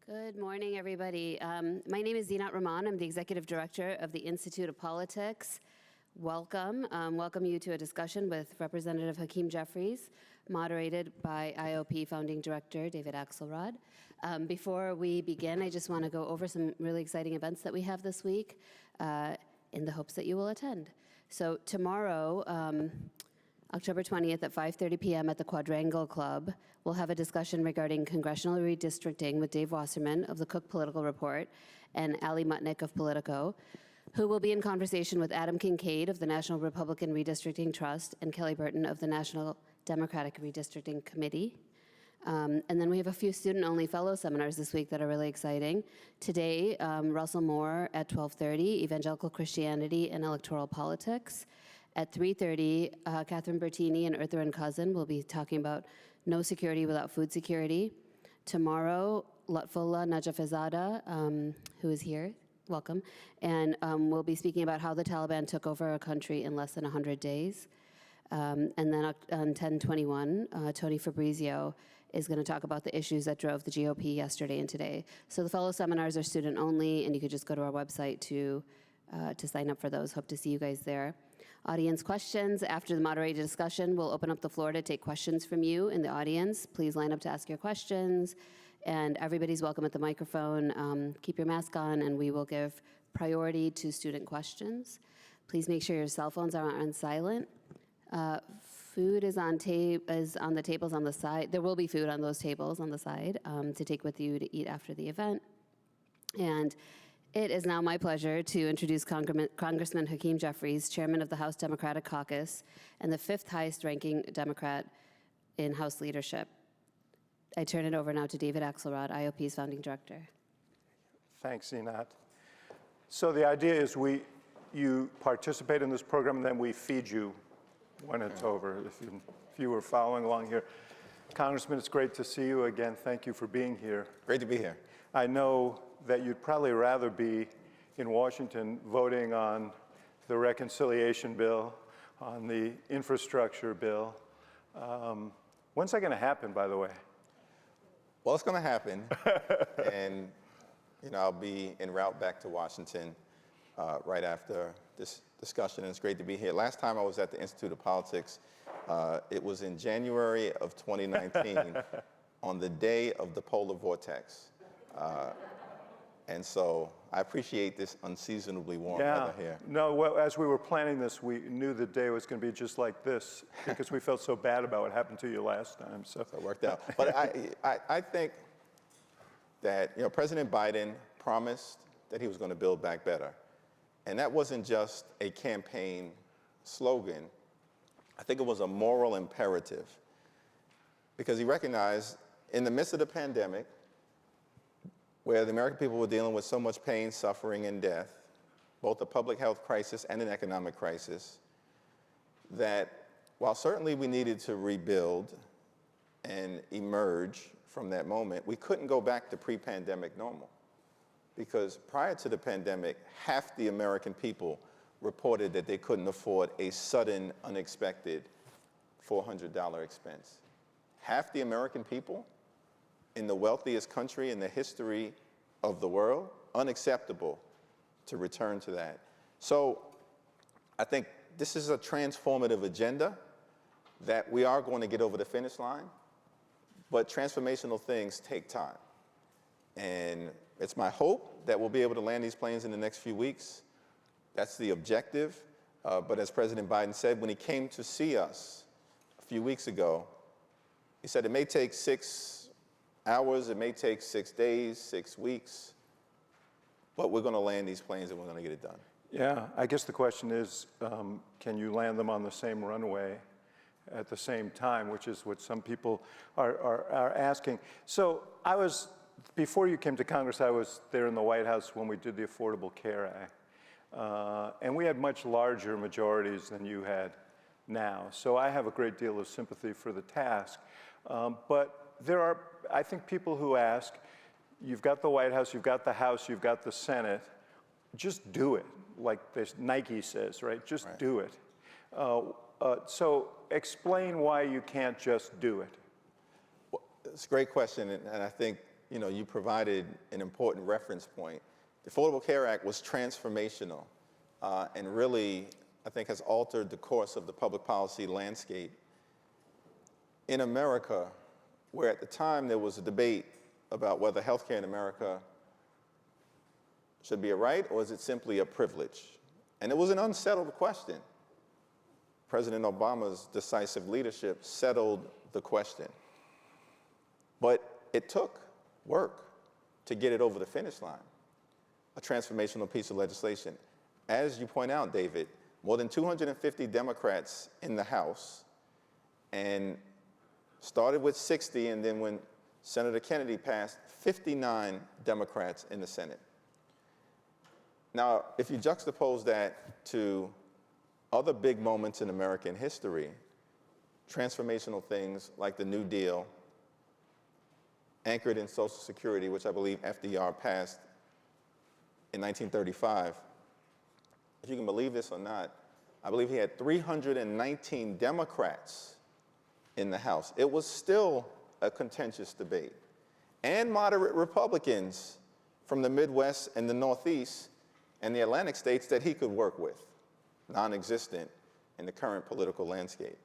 Good morning, everybody. My name is Zinat Rahman. I'm the Executive Director of the Institute of Politics. Welcome. Welcome you to a discussion with Representative Hakeem Jeffries, moderated by IOP Founding Director David Axelrod. Before we begin, I just want to go over some really exciting events that we have this week in the hopes that you will attend. So tomorrow, October 20th at 5:30 p.m. at the Quadrangle Club, we'll have a discussion regarding congressional redistricting with Dave Wasserman of the Cook Political Report and Ali Mutnick of Politico, who will be in conversation with Adam Kincaid of the National Republican Redistricting Trust and Kelly Burton of the National Democratic Redistricting Committee. And then we have a few student-only fellow seminars this week that are really exciting. Today, Russell Moore at 12:30, Evangelical Christianity and Electoral Politics. At 3:30, Catherine Bertini and Earther & Cousin will be talking about no security without food security. Tomorrow, Lutfullah Najafizada, who is here, welcome, and we'll be speaking about how the Taliban took over a country in less than 100 days. And then on 10/21, Tony Fabrizio is going to talk about the issues that drove the GOP yesterday and today. So the fellow seminars are student only, and you could just go to our website to sign up for those. Hope to see you guys there. Audience questions. After the moderated discussion, we'll open up the floor to take questions from you in the audience. Please line up to ask your questions. And everybody's welcome at the microphone. Keep your mask on, and we will give priority to student questions. Please make sure your cell phones are on silent. Food is on the tables on the side. There will be food on those tables on the side to take with you to eat after the event. And it is now my pleasure to introduce Congressman Hakeem Jeffries, Chairman of the House Democratic Caucus and the 5th highest ranking Democrat in House leadership. I turn it over now to David Axelrod, IOP's Founding Director. Thanks, Zinat. So the idea is you participate in this program and then we feed you when it's over, if you were following along here. Congressman, it's great to see you again. Thank you for being here. Great to be here. I know that you'd probably rather be in Washington voting on the reconciliation bill, on the infrastructure bill. When's that going to happen, by the way? Well, it's going to happen, and I'll be en route back to Washington right after this discussion, and it's great to be here. Last time I was at the Institute of Politics, it was in January of 2019, on the day of the polar vortex. And so I appreciate this unseasonably warm weather here. No, well, as we were planning this, we knew the day was going to be just like this because we felt so bad about what happened to you last time. So it worked out. But I think that President Biden promised that he was going to build back better. And that wasn't just a campaign slogan. I think it was a moral imperative because he recognized in the midst of the pandemic, where the American people were dealing with so much pain, suffering, and death, both a public health crisis and an economic crisis, that while certainly we needed to rebuild and emerge from that moment, we couldn't go back to pre-pandemic normal. Because prior to the pandemic, half the American people reported that they couldn't afford a sudden, unexpected $400 expense. Half the American people in the wealthiest country in the history of the world, unacceptable to return to that. So I think this is a transformative agenda that we are going to get over the finish line, but transformational things take time. And it's my hope that we'll be able to land these planes in the next few weeks. That's the objective. But as President Biden said, when he came to see us a few weeks ago, he said it may take 6 hours, it may take 6 days, 6 weeks, but we're going to land these planes and we're going to get it done. Yeah, I guess the question is, can you land them on the same runway at the same time, which is what some people are asking. So before you came to Congress, I was there in the White House when we did the Affordable Care Act. And we had much larger majorities than you had now. So I have a great deal of sympathy for the task. But there are, I think, people who ask, you've got the White House, you've got the House, you've got the Senate, just do it, like this Nike says, right? Just do it. So explain why you can't just do it. Well, it's a great question, and I think you provided an important reference point. The Affordable Care Act was transformational and really, I think, has altered the course of the public policy landscape in America, where at the time there was a debate about whether healthcare in America should be a right or is it simply a privilege? And it was an unsettled question. President Obama's decisive leadership settled the question. But it took work to get it over the finish line, a transformational piece of legislation. As you point out, David, more than 250 Democrats in the House, and started with 60, and then when Senator Kennedy passed, 59 Democrats in the Senate. Now, if you juxtapose that to other big moments in American history, transformational things like the New Deal, anchored in Social Security, which I believe FDR passed in 1935. If you can believe this or not, I believe he had 319 Democrats in the House. It was still a contentious debate. And moderate Republicans from the Midwest and the Northeast and the Atlantic states that he could work with, non-existent in the current political landscape.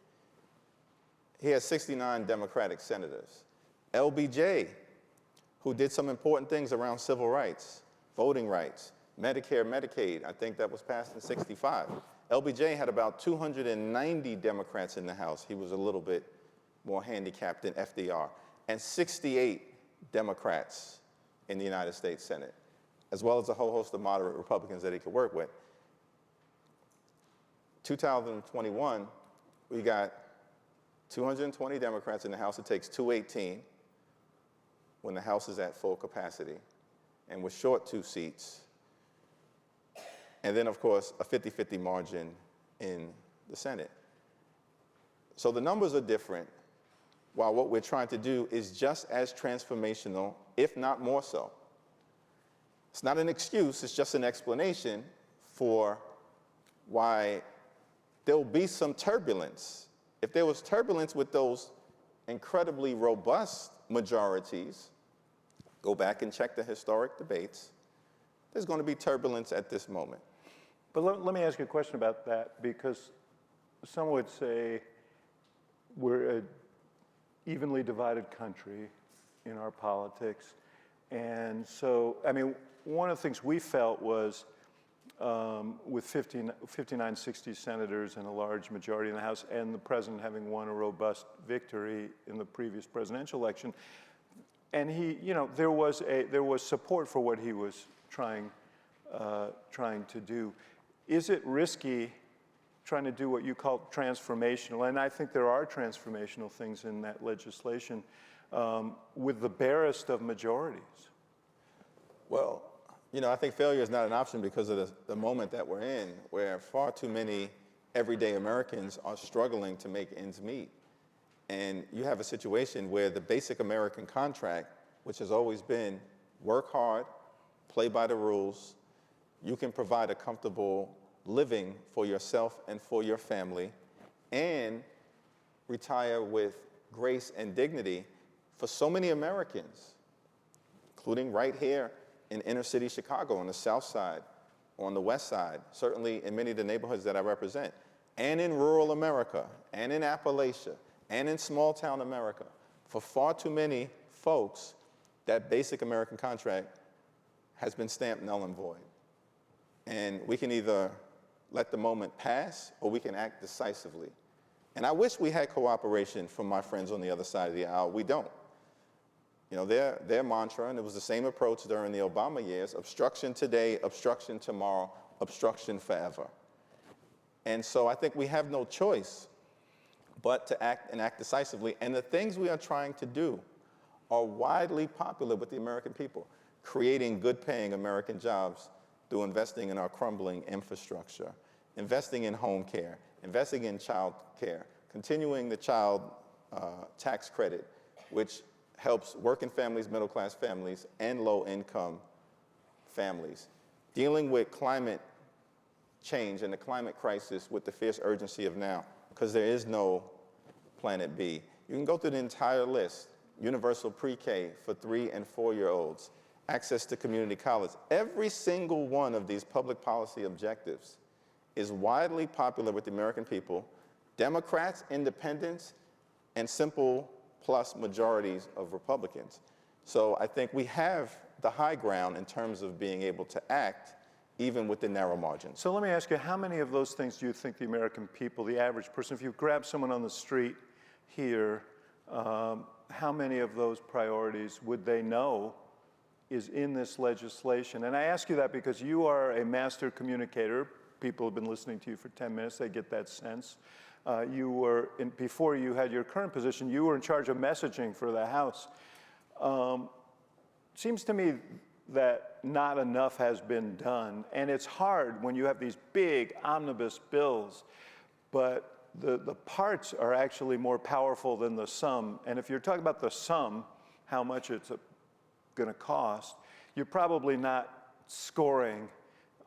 He has 69 Democratic senators. LBJ, who did some important things around civil rights, voting rights, Medicare, Medicaid, I think that was passed in '65. LBJ had about 290 Democrats in the House. He was a little bit more handicapped than FDR, and 68 Democrats in the United States Senate, as well as a whole host of moderate Republicans that he could work with. 2021, we got 220 Democrats in the House. It takes 218 when the House is at full capacity, and we're short 2 seats. And then, of course, a 50-50 margin in the Senate. So the numbers are different, while what we're trying to do is just as transformational, if not more so. It's not an excuse, it's just an explanation for why there'll be some turbulence. If there was turbulence with those incredibly robust majorities, go back and check the historic debates, there's going to be turbulence at this moment. But let me ask you a question about that, because some would say we're an evenly divided country in our politics. And so, I mean, one of the things we felt was with 59, 60 senators and a large majority in the House, and the president having won a robust victory in the previous presidential election, and he, there was support for what he was trying to do. Is it risky trying to do what you call transformational? And I think there are transformational things in that legislation with the barest of majorities. Well, I think failure is not an option because of the moment that we're in, where far too many everyday Americans are struggling to make ends meet. And you have a situation where the basic American contract, which has always been work hard, play by the rules, you can provide a comfortable living for yourself and for your family, and retire with grace and dignity for so many Americans, including right here in inner city Chicago, on the south side, on the west side, certainly in many of the neighborhoods that I represent, and in rural America, and in Appalachia, and in small town America. For far too many folks, that basic American contract has been stamped null and void. And we can either let the moment pass or we can act decisively. And I wish we had cooperation from my friends on the other side of the aisle. We don't. Their mantra, and it was the same approach during the Obama years, obstruction today, obstruction tomorrow, obstruction forever. And so I think we have no choice but to act decisively. And the things we are trying to do are widely popular with the American people, creating good-paying American jobs through investing in our crumbling infrastructure, investing in home care, investing in child care, continuing the child tax credit, which helps working families, middle-class families, and low-income families, dealing with climate change and the climate crisis with the fierce urgency of now, because there is no planet B. You can go through the entire list. universal pre-K for 3- and 4-year-olds, access to community college. Every single one of these public policy objectives is widely popular with the American people, Democrats, independents, and simple plus majorities of Republicans. So I think we have the high ground in terms of being able to act even with the narrow margins. So let me ask you, how many of those things do you think the American people, the average person, if you grab someone on the street here, how many of those priorities would they know is in this legislation? And I ask you that because you are a master communicator. People have been listening to you for 10 minutes. They get that sense. Before you had your current position, you were in charge of messaging for the House. Seems to me that not enough has been done. And it's hard when you have these big omnibus bills, but the parts are actually more powerful than the sum. And if you're talking about the sum, how much it's going to cost, you're probably not scoring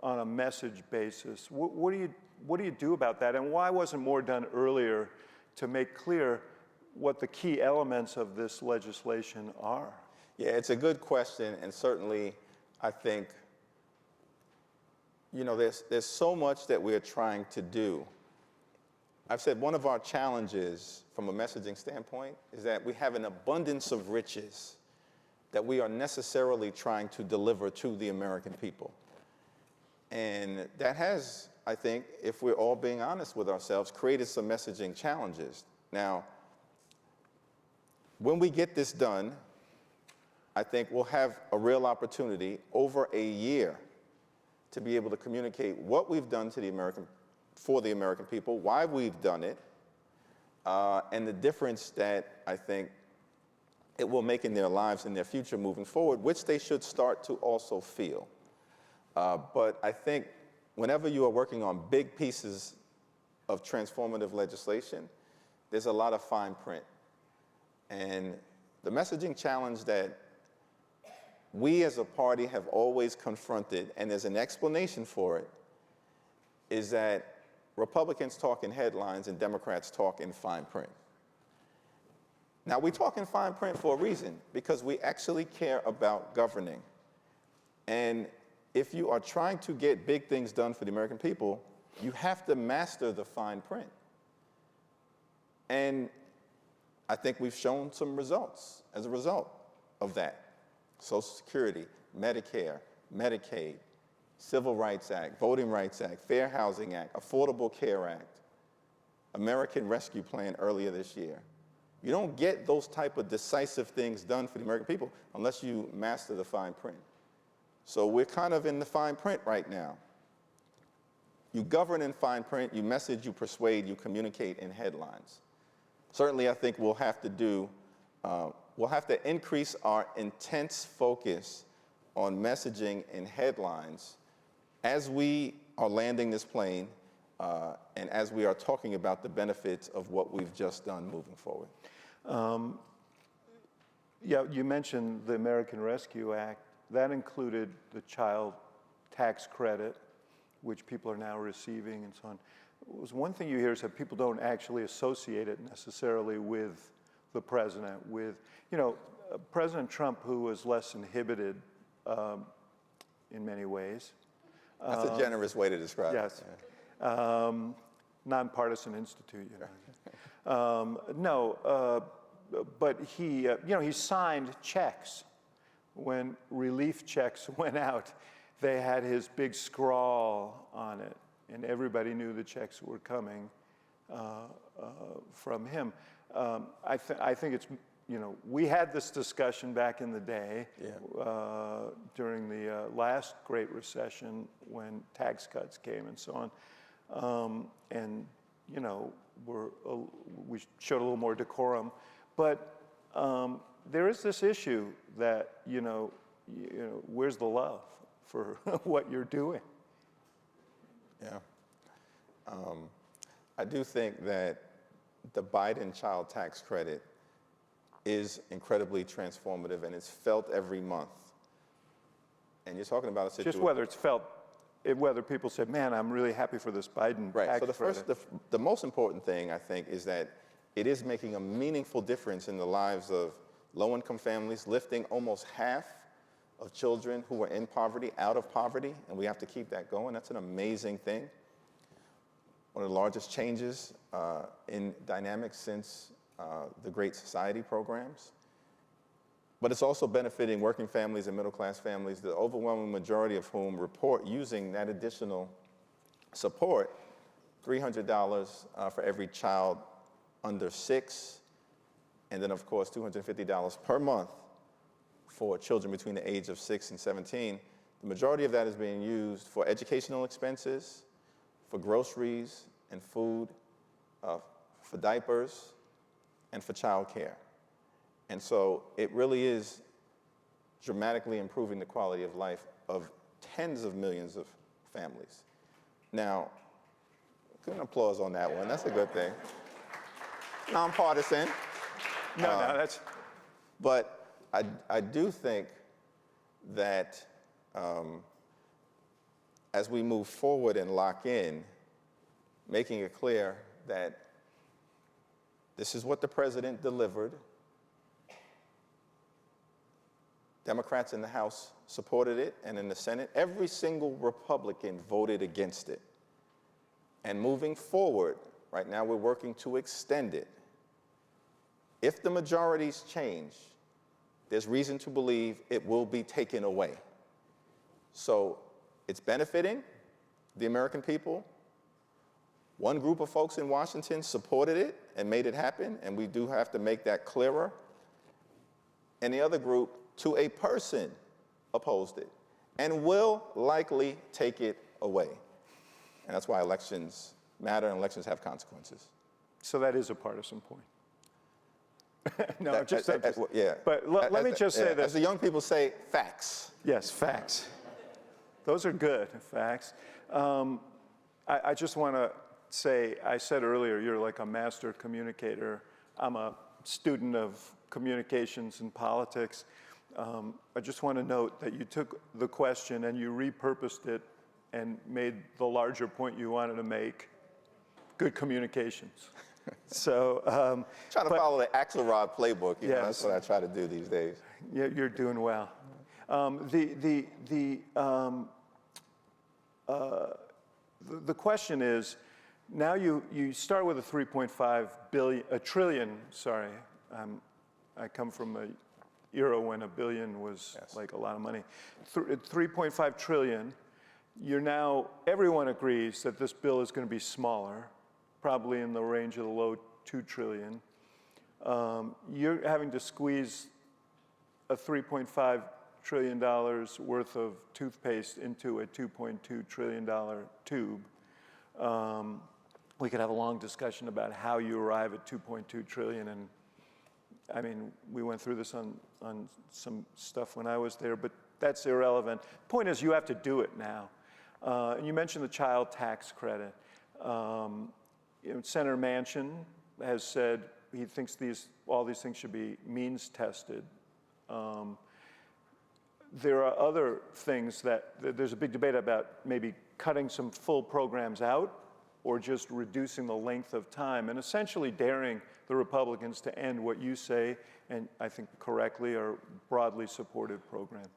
on a message basis. What do you do about that? And why wasn't more done earlier to make clear what the key elements of this legislation are? Yeah, it's a good question, and certainly I think, there's so much that we're trying to do. I've said one of our challenges from a messaging standpoint is that we have an abundance of riches that we are necessarily trying to deliver to the American people. And that has, I think, if we're all being honest with ourselves, created some messaging challenges. Now, when we get this done, I think we'll have a real opportunity over a year to be able to communicate what we've done for the American people, why we've done it, and the difference that I think it will make in their lives and their future moving forward, which they should start to also feel. But I think whenever you are working on big pieces of transformative legislation, there's a lot of fine print. And the messaging challenge that we as a party have always confronted, and there's an explanation for it, is that Republicans talk in headlines and Democrats talk in fine print. Now, we talk in fine print for a reason, because we actually care about governing. And if you are trying to get big things done for the American people, you have to master the fine print. And I think we've shown some results as a result of that. Social Security, Medicare, Medicaid, Civil Rights Act, Voting Rights Act, Fair Housing Act, Affordable Care Act, American Rescue Plan earlier this year. You don't get those type of decisive things done for the American people unless you master the fine print. So we're kind of in the fine print right now. You govern in fine print, you message, you persuade, you communicate in headlines. Certainly, I think we'll have to increase our intense focus on messaging in headlines as we are landing this plane and as we are talking about the benefits of what we've just done moving forward. Yeah, you mentioned the American Rescue Act. That included the child tax credit, which people are now receiving and so on. It was one thing you hear is that people don't actually associate it necessarily with the president, with, President Trump, who was less inhibited in many ways. That's a generous way to describe it. Yes. Nonpartisan institute, but he signed checks. When relief checks went out, they had his big scrawl on it, and everybody knew the checks were coming from him. I think it's, we had this discussion back in the day during the last Great Recession when tax cuts came and so on. And, we showed a little more decorum. But there is this issue that, where's the love for what you're doing? Yeah. I do think that the Biden child tax credit is incredibly transformative, and it's felt every month. And you're talking about a situation. Just whether it's felt, whether people say, man, I'm really happy for this Biden tax credit. So the most important thing, I think, is that it is making a meaningful difference in the lives of low-income families, lifting almost half of children who were in poverty out of poverty, and we have to keep that going. That's an amazing thing. One of the largest changes in dynamics since the Great Society programs. But it's also benefiting working families and middle-class families, the overwhelming majority of whom report using that additional support, $300 for every child under 6, and then, of course, $250 per month for children between the age of 6 and 17. The majority of that is being used for educational expenses, for groceries and food, for diapers, and for child care. And so it really is dramatically improving the quality of life of tens of millions of families. Now, good applause on that one. That's a good thing. Nonpartisan. No, that's... But I do think that as we move forward and lock in, making it clear that this is what the president delivered. Democrats in the House supported it, and in the Senate, every single Republican voted against it. And moving forward, right now we're working to extend it. If the majorities change, there's reason to believe it will be taken away. So it's benefiting the American people. One group of folks in Washington supported it and made it happen, and we do have to make that clearer. And the other group, to a person, opposed it and will likely take it away. And that's why elections matter and elections have consequences. So that is a partisan point. No, Yeah. But let me just say this. As the young people say, facts. Yes, facts. Those are good, facts. I just want to say, I said earlier, you're like a master communicator. I'm a student of communications and politics. I just want to note that you took the question and you repurposed it and made the larger point you wanted to make. Good communications. So, try to follow the Axelrod playbook. You know, yes. that's what I try to do these days. Yeah, you're doing well. The question is, now you start with a 3.5 trillion. Sorry, I come from a era when a billion was like a lot of money. 3.5 trillion. You're now, everyone agrees that this bill is going to be smaller, probably in the range of the low 2 trillion. You're having to squeeze a $3.5 trillion worth of toothpaste into a $2.2 trillion tube. We could have a long discussion about how you arrive at 2.2 trillion, and I mean, we went through this on some stuff when I was there, but that's irrelevant. Point is, you have to do it now. And you mentioned the child tax credit. Senator Manchin has said he thinks all these things should be means tested. There are other things that there's a big debate about, maybe cutting some full programs out or just reducing the length of time and essentially daring the Republicans to end what you say, and I think correctly, are broadly supported programs.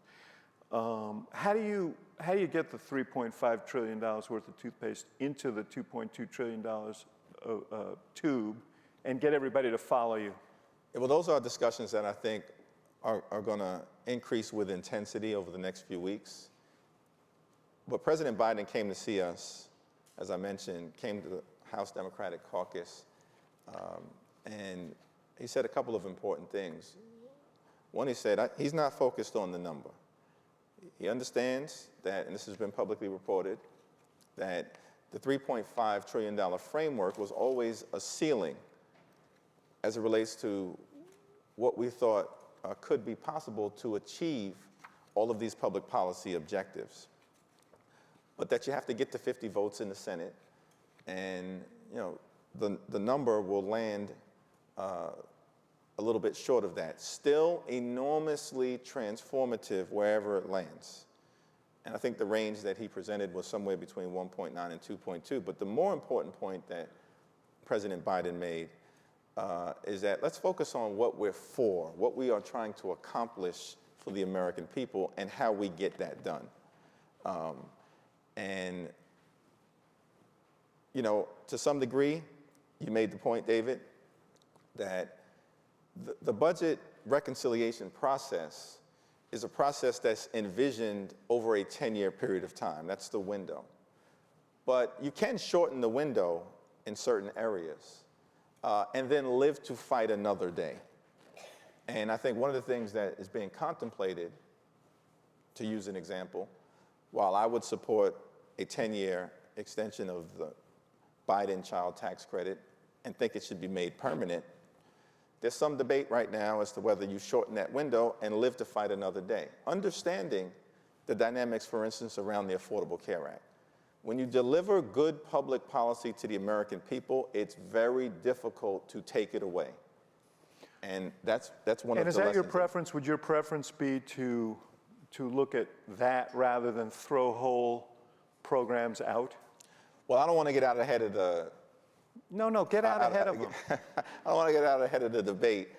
How do you get the $3.5 trillion worth of toothpaste into the $2.2 trillion tube and get everybody to follow you? Yeah, well, those are discussions that I think are going to increase with intensity over the next few weeks. But President Biden came to see us, as I mentioned, came to the House Democratic Caucus, and he said a couple of important things. One, he said, he's not focused on the number. He understands that, and this has been publicly reported, that the $3.5 trillion framework was always a ceiling as it relates to what we thought could be possible to achieve all of these public policy objectives. But that you have to get to 50 votes in the Senate, and the number will land a little bit short of that. Still enormously transformative wherever it lands. And I think the range that he presented was somewhere between 1.9 and 2.2. But the more important point that President Biden made is that let's focus on what we're for, what we are trying to accomplish for the American people, and how we get that done. And, you know, to some degree, you made the point, David, that the budget reconciliation process is a process that's envisioned over a 10-year period of time. That's the window. But you can shorten the window in certain areas and then live to fight another day. And I think one of the things that is being contemplated, to use an example, while I would support a 10-year extension of the Biden child tax credit and think it should be made permanent, there's some debate right now as to whether you shorten that window and live to fight another day. Understanding the dynamics, for instance, around the Affordable Care Act. When you deliver good public policy to the American people, it's very difficult to take it away. And that's one of the lessons. And is that your preference? Would your preference be to look at that rather than throw whole programs out? Well, I don't want to get out ahead of the... No, get out ahead of them. I don't want to get out ahead of the debate,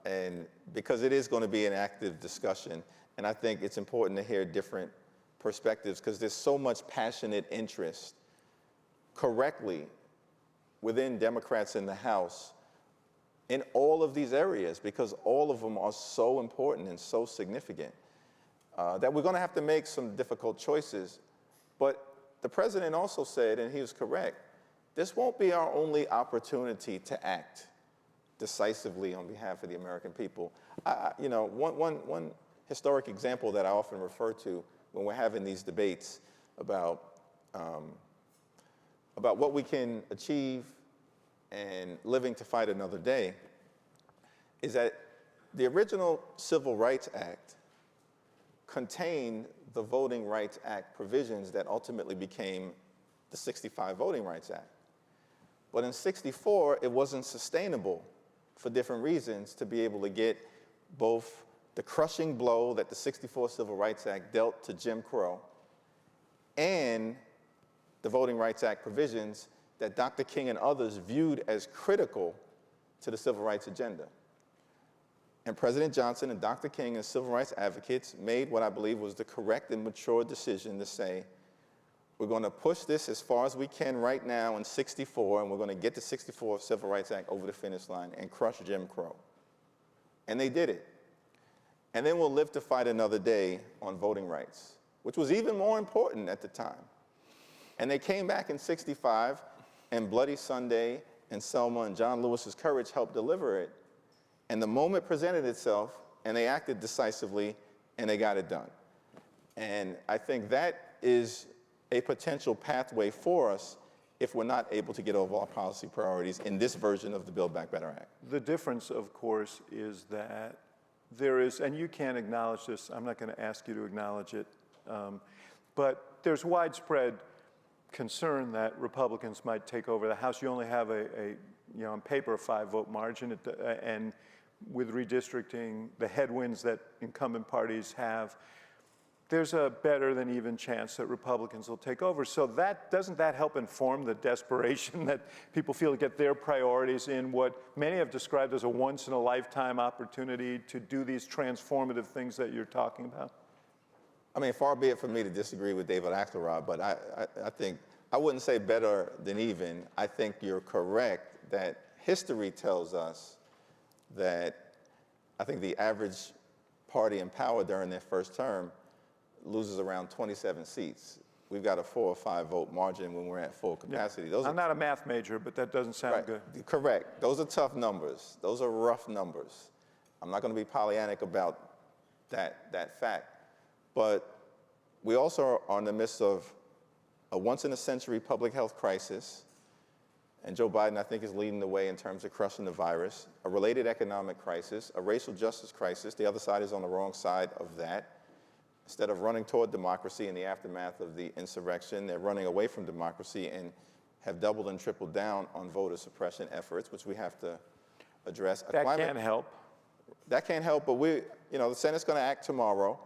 and because it is going to be an active discussion, and I think it's important to hear different perspectives because there's so much passionate interest correctly within Democrats in the House in all of these areas because all of them are so important and so significant that we're going to have to make some difficult choices. But the president also said, and he was correct, this won't be our only opportunity to act decisively on behalf of the American people. You know, one historic example that I often refer to when we're having these debates about what we can achieve and living to fight another day is that the original Civil Rights Act contained the Voting Rights Act provisions that ultimately became the '65 Voting Rights Act. But in '64, it wasn't sustainable for different reasons to be able to get both the crushing blow that the '64 Civil Rights Act dealt to Jim Crow and the Voting Rights Act provisions that Dr. King and others viewed as critical to the civil rights agenda. And President Johnson and Dr. King and civil rights advocates made what I believe was the correct and mature decision to say, we're going to push this as far as we can right now in '64, and we're going to get the '64 Civil Rights Act over the finish line and crush Jim Crow. And they did it. And then we'll live to fight another day on voting rights, which was even more important at the time. And they came back in '65, and Bloody Sunday and Selma and John Lewis's courage helped deliver it. And the moment presented itself, and they acted decisively, and they got it done. And I think that is a potential pathway for us if we're not able to get over our policy priorities in this version of the Build Back Better Act. The difference, of course, is that there is, and you can't acknowledge this, I'm not going to ask you to acknowledge it, but there's widespread concern that Republicans might take over the House. You only have on paper, a 5-vote margin, and with redistricting, the headwinds that incumbent parties have, there's a better than even chance that Republicans will take over. So doesn't that help inform the desperation that people feel to get their priorities in what many have described as a once-in-a-lifetime opportunity to do these transformative things that you're talking about? I mean, far be it from me to disagree with David Axelrod, but I think, I wouldn't say better than even. I think you're correct that history tells us that I think the average party in power during their first term loses around 27 seats. We've got a 4 or 5 vote margin when we're at full capacity. Yeah. I'm not a math major, but that doesn't sound right. good. Correct. Those are tough numbers. Those are rough numbers. I'm not going to be Pollyannic about that fact. But we also are in the midst of a once-in-a-century public health crisis, and Joe Biden, I think, is leading the way in terms of crushing the virus, a related economic crisis, a racial justice crisis. The other side is on the wrong side of that. Instead of running toward democracy in the aftermath of the insurrection, they're running away from democracy and have doubled and tripled down on voter suppression efforts, which we have to address. That can't help. That can't help, but the Senate's going to act tomorrow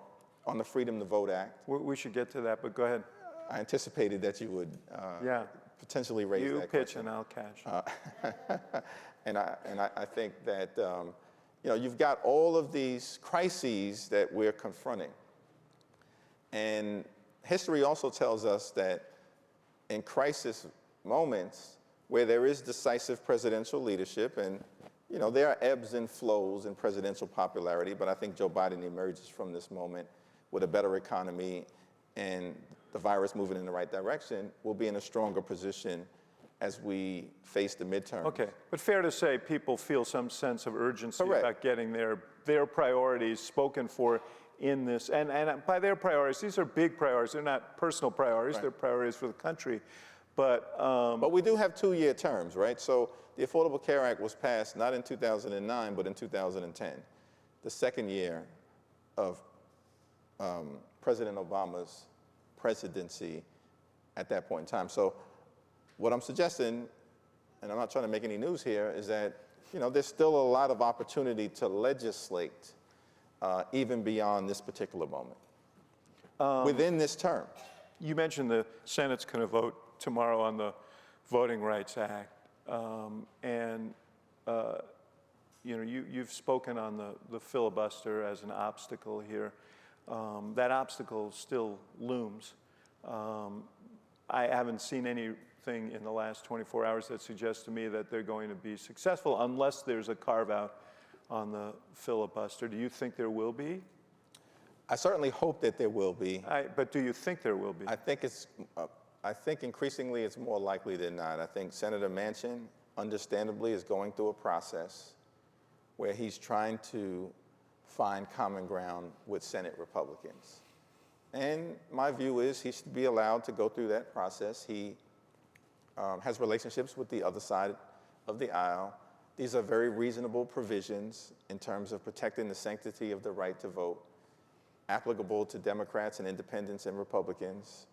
on the Freedom to Vote Act. We should get to that, but go ahead. I anticipated that you would potentially raise You that pitch question. and I'll catch. And I think that you've got all of these crises that we're confronting. And history also tells us that in crisis moments where there is decisive presidential leadership, and there are ebbs and flows in presidential popularity, but I think Joe Biden emerges from this moment with a better economy and the virus moving in the right direction, we'll be in a stronger position as we face the midterms. Okay, but fair to say people feel some sense of urgency Correct. about getting their priorities spoken for in this. And by their priorities, these are big priorities. They're not personal priorities. Right. They're priorities for the country. But we do have 2-year terms, right? So the Affordable Care Act was passed not in 2009, but in 2010, the second year of President Obama's presidency at that point in time. So what I'm suggesting, and I'm not trying to make any news here, is that there's still a lot of opportunity to legislate even beyond this particular moment within this term. you mentioned the Senate's going to vote tomorrow on the Voting Rights Act. You've spoken on the filibuster as an obstacle here. That obstacle still looms. I haven't seen anything in the last 24 hours that suggests to me that they're going to be successful unless there's a carve-out on the filibuster. Do you think there will be? I certainly hope that there will be. But do you think there will be? I think increasingly it's more likely than not. I think Senator Manchin, understandably, is going through a process where he's trying to find common ground with Senate Republicans. And my view is he should be allowed to go through that process. He has relationships with the other side of the aisle. These are very reasonable provisions in terms of protecting the sanctity of the right to vote, applicable to Democrats and independents and Republicans.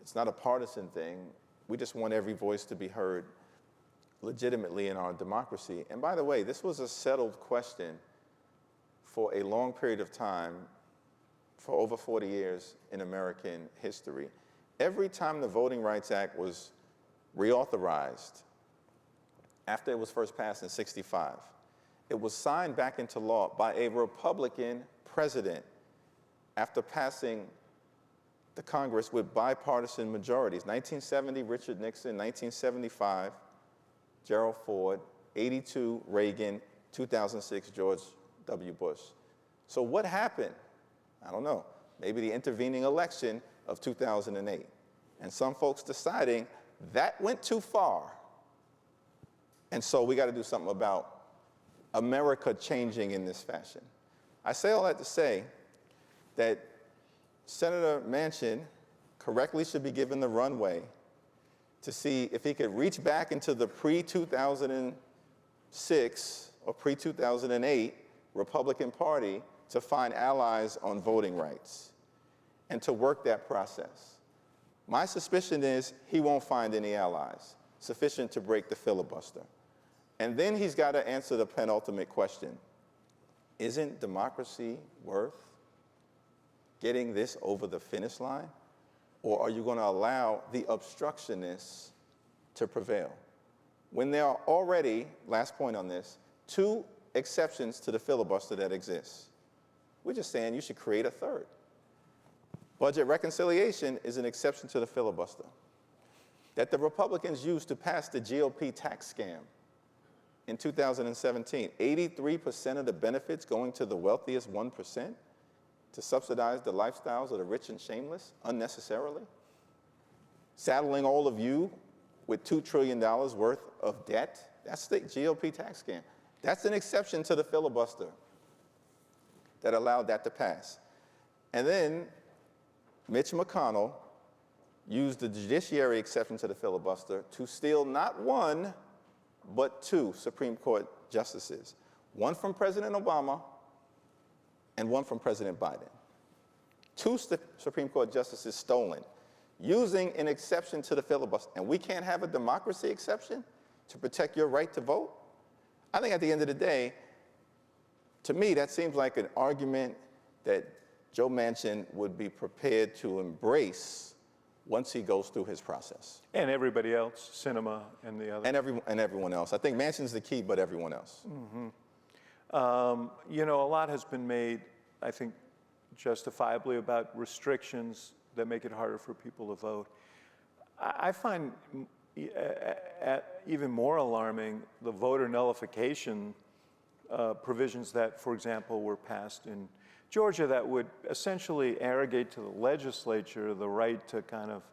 It's not a partisan thing. We just want every voice to be heard legitimately in our democracy. And by the way, this was a settled question for a long period of time, for over 40 years in American history. Every time the Voting Rights Act was reauthorized, after it was first passed in '65, it was signed back into law by a Republican president after passing the Congress with bipartisan majorities. 1970, Richard Nixon; 1975, Gerald Ford; 82, Reagan; 2006, George W. Bush. So what happened? I don't know. Maybe the intervening election of 2008. And some folks deciding that went too far. And so we got to do something about America changing in this fashion. I say all that to say that Senator Manchin correctly should be given the runway to see if he could reach back into the pre-2006 or pre-2008 Republican Party to find allies on voting rights and to work that process. My suspicion is he won't find any allies sufficient to break the filibuster. And then he's got to answer the penultimate question. Isn't democracy worth getting this over the finish line? Or are you going to allow the obstructionists to prevail? When there are already, last point on this, 2 exceptions to the filibuster that exists. We're just saying you should create a third. Budget reconciliation is an exception to the filibuster that the Republicans used to pass the GOP tax scam in 2017. 83% of the benefits going to the wealthiest 1% to subsidize the lifestyles of the rich and shameless unnecessarily. Saddling all of you with $2 trillion worth of debt. That's the GOP tax scam. That's an exception to the filibuster that allowed that to pass. And then Mitch McConnell used the judiciary exception to the filibuster to steal not 1, but 2 Supreme Court justices. 1 from President Obama and 1 from President Biden. 2 Supreme Court justices stolen, using an exception to the filibuster. And we can't have a democracy exception to protect your right to vote? I think at the end of the day, to me, that seems like an argument that Joe Manchin would be prepared to embrace once he goes through his process. And everybody else, cinema and the other. And everyone else. I think Manchin's the key, but everyone else. You know, a lot has been made, I think, justifiably about restrictions that make it harder for people to vote. I find even more alarming the voter nullification provisions that, for example, were passed in Georgia that would essentially arrogate to the legislature the right to kind of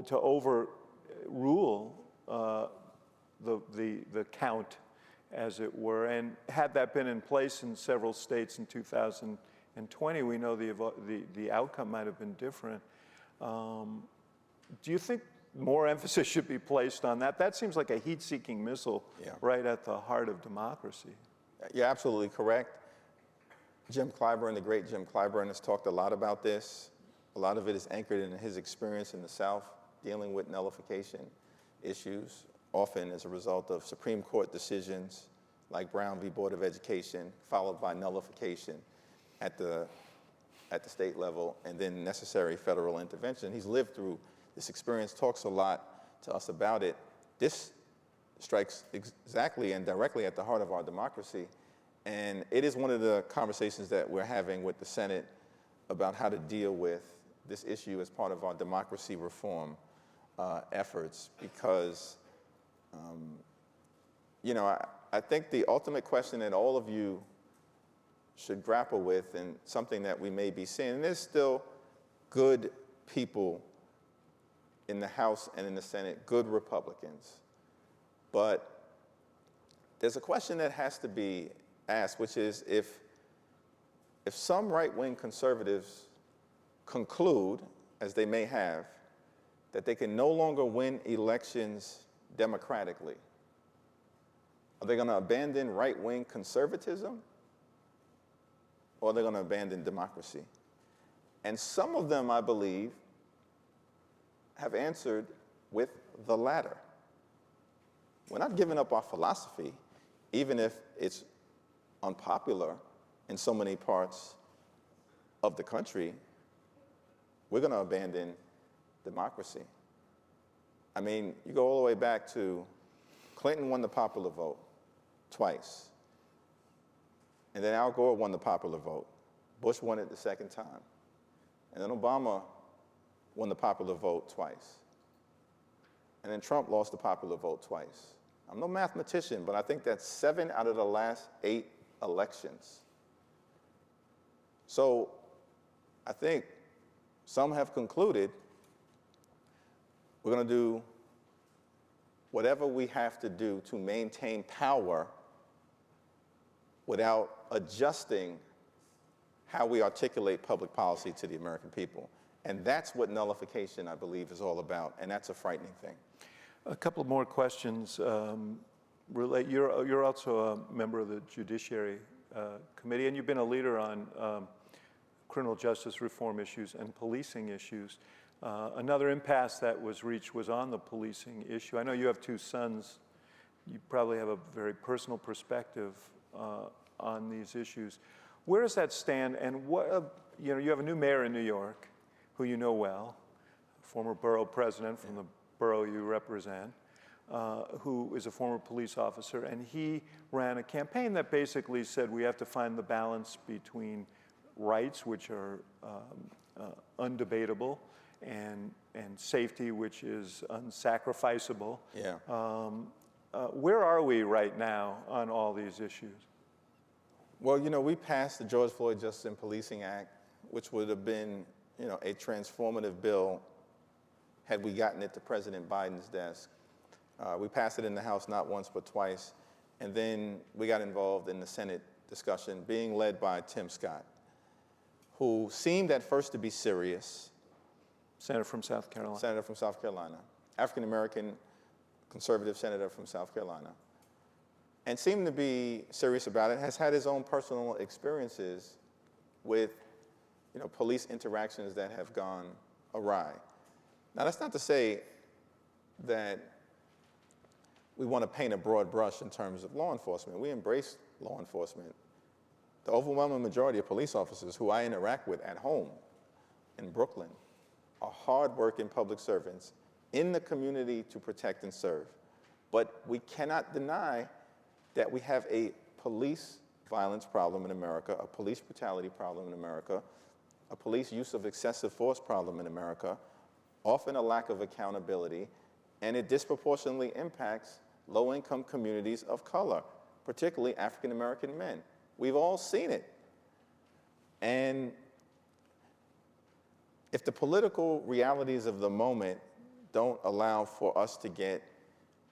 to overrule the count, as it were. And had that been in place in several states in 2020, we know the outcome might have been different. Do you think more emphasis should be placed on that? That seems like a heat-seeking missile right at the heart of democracy. You're absolutely correct. Jim Clyburn, the great Jim Clyburn, has talked a lot about this. A lot of it is anchored in his experience in the South dealing with nullification issues, often as a result of Supreme Court decisions like Brown v. Board of Education, followed by nullification at the state level, and then necessary federal intervention. He's lived through this experience, talks a lot to us about it. This strikes exactly and directly at the heart of our democracy. And it is one of the conversations that we're having with the Senate about how to deal with this issue as part of our democracy reform efforts, because, you know, I think the ultimate question that all of you should grapple with, and something that we may be seeing, and there's still good people in the House and in the Senate, good Republicans, but there's a question that has to be asked, which is if some right-wing conservatives conclude, as they may have, that they can no longer win elections democratically, are they going to abandon right-wing conservatism, or are they going to abandon democracy? And some of them, I believe, have answered with the latter. We're not giving up our philosophy, even if it's unpopular in so many parts of the country. We're going to abandon democracy. I mean, you go all the way back to Clinton won the popular vote twice. And then Al Gore won the popular vote. Bush won it the second time. And then Obama won the popular vote twice. And then Trump lost the popular vote twice. I'm no mathematician, but I think that's 7 out of the last 8 elections. So I think some have concluded we're going to do whatever we have to do to maintain power without adjusting how we articulate public policy to the American people. And that's what nullification, I believe, is all about, and that's a frightening thing. A couple more questions. You're also a member of the Judiciary Committee, and you've been a leader on criminal justice reform issues and policing issues. Another impasse that was reached was on the policing issue. I know you have 2 sons. You probably have a very personal perspective on these issues. Where does that stand? And what, you know, you have a new mayor in New York, who you know well, former borough president from the borough you represent, who is a former police officer, and he ran a campaign that basically said we have to find the balance between rights, which are undebatable, and safety, which is unsacrificable. Yeah. Where are we right now on all these issues? Well, you know, we passed the George Floyd Justice and Policing Act, which would have been, you know, a transformative bill had we gotten it to President Biden's desk. We passed it in the House not once but twice, and then we got involved in the Senate discussion, being led by Tim Scott, who seemed at first to be serious. Senator from South Carolina. Senator from South Carolina, African-American conservative senator from South Carolina, and seemed to be serious about it, has had his own personal experiences with, you know, police interactions that have gone awry. Now, that's not to say that we want to paint a broad brush in terms of law enforcement. We embrace law enforcement. The overwhelming majority of police officers who I interact with at home in Brooklyn are hardworking public servants in the community to protect and serve. But we cannot deny that we have a police violence problem in America, a police brutality problem in America, a police use of excessive force problem in America, often a lack of accountability, and it disproportionately impacts low-income communities of color, particularly African-American men. We've all seen it. And if the political realities of the moment don't allow for us to get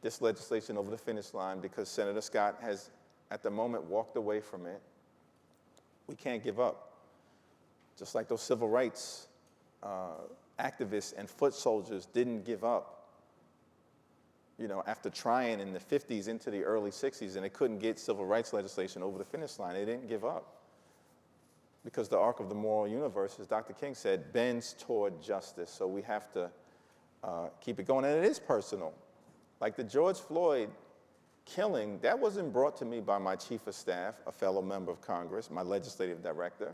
this legislation over the finish line because Senator Scott has, at the moment, walked away from it, we can't give up. Just like those civil rights activists and foot soldiers didn't give up. You know, after trying in the 50s into the early 60s and they couldn't get civil rights legislation over the finish line, they didn't give up. Because the arc of the moral universe, as Dr. King said, bends toward justice. So we have to keep it going. And it is personal. Like the George Floyd killing, that wasn't brought to me by my chief of staff, a fellow member of Congress, my legislative director.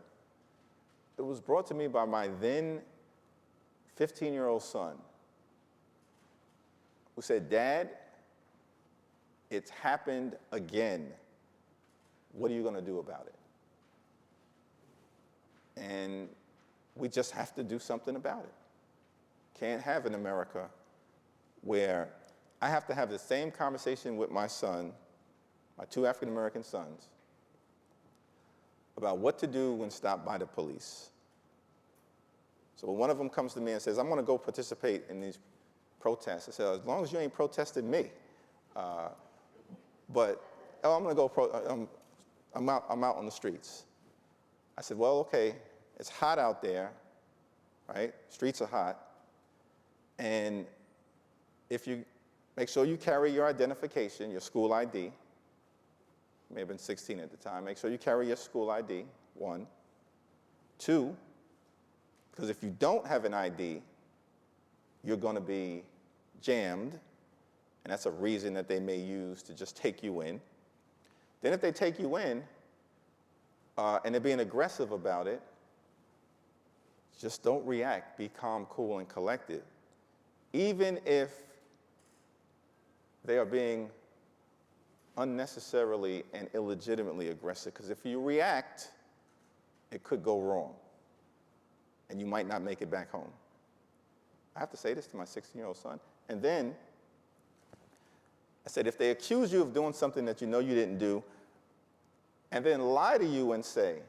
It was brought to me by my then 15-year-old son, who said, "Dad, it's happened again. What are you going to do about it?" And we just have to do something about it. Can't have an America where I have to have the same conversation with my son, my two African-American sons, about what to do when stopped by the police. So when one of them comes to me and says, "I'm going to go participate in these protests," I said, "As long as you ain't protesting me." But, "Oh, I'm going to go, I'm out on the streets." I said, "Well, okay, it's hot out there, right? Streets are hot. And if you make sure you carry your identification, your school ID, you may have been 16 at the time, make sure you carry your school ID, 1. 2, because if you don't have an ID, you're going to be jammed, and that's a reason that they may use to just take you in. Then if they take you in, and they're being aggressive about it, just don't react. Be calm, cool, and collected. Even if they are being unnecessarily and illegitimately aggressive, because if you react, it could go wrong, and you might not make it back home." I have to say this to my 16-year-old son. And then I said, if they accuse you of doing something that you know you didn't do, and then lie to you and say,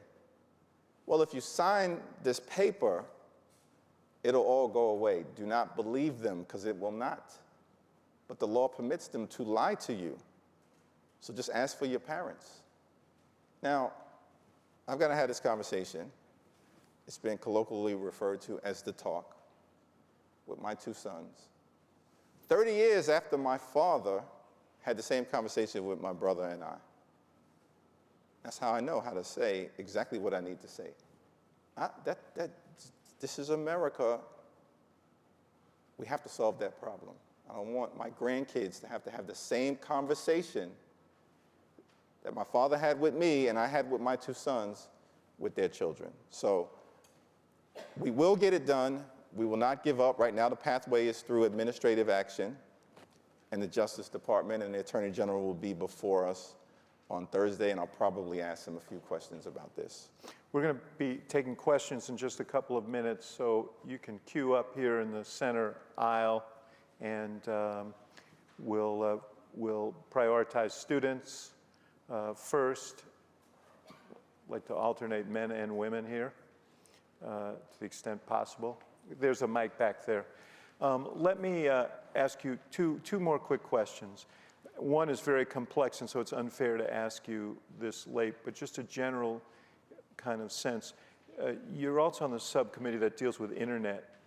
"Well, if you sign this paper, it'll all go away," do not believe them, because it will not. But the law permits them to lie to you. So just ask for your parents. Now, I've got to have this conversation. It's been colloquially referred to as the talk with my two sons. 30 years after my father had the same conversation with my brother and I. That's how I know how to say exactly what I need to say. This is America. We have to solve that problem. I don't want my grandkids to have the same conversation that my father had with me and I had with my two sons with their children. So we will get it done. We will not give up. Right now, the pathway is through administrative action, and the Justice Department and the Attorney General will be before us on Thursday, and I'll probably ask them a few questions about this. We're going to be taking questions in just a couple of minutes, so you can queue up here in the center aisle, and we'll prioritize students first. I'd like to alternate men and women here to the extent possible. There's a mic back there. Let me ask you two more quick questions. One is very complex, and so it's unfair to ask you this late, but just a general kind of sense. You're also on the subcommittee that deals with internet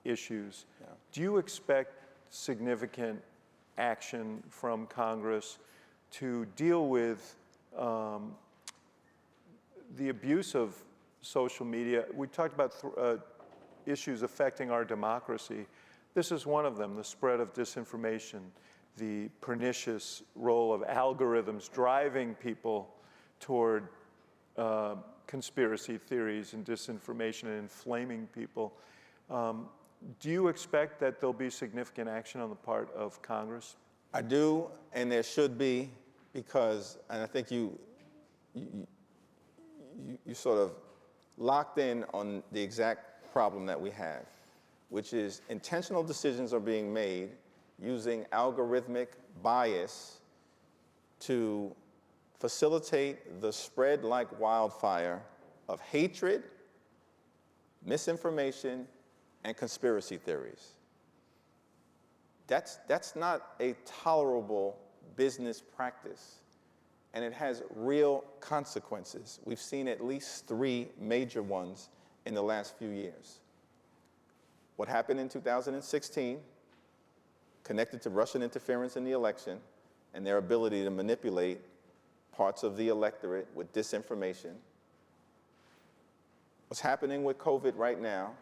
issues. Yeah. Do you expect significant action from Congress to deal with the abuse of social media? We talked about issues affecting our democracy. This is one of them, the spread of disinformation, the pernicious role of algorithms driving people toward conspiracy theories and disinformation and inflaming people. do you expect that there'll be significant action on the part of Congress? I do, and there should be, because, and I think you sort of locked in on the exact problem that we have, which is intentional decisions are being made using algorithmic bias to facilitate the spread like wildfire of hatred, misinformation, and conspiracy theories. That's not a tolerable business practice, and it has real consequences. We've seen at least 3 major ones in the last few years. What happened in 2016, connected to Russian interference in the election and their ability to manipulate parts of the electorate with disinformation. What's happening with COVID right now,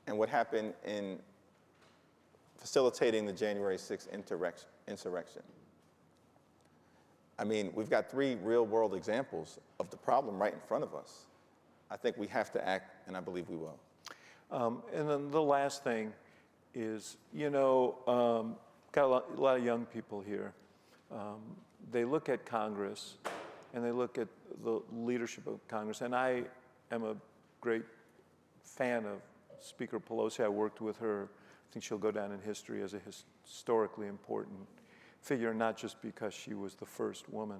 and what happened in facilitating the January 6th insurrection. I mean, we've got 3 real-world examples of the problem right in front of us. I think we have to act, and I believe we will. And then the last thing is, got a lot of young people here. They look at Congress, and they look at the leadership of Congress, and I am a great fan of Speaker Pelosi. I worked with her. I think she'll go down in history as a historically important figure, not just because she was the first woman.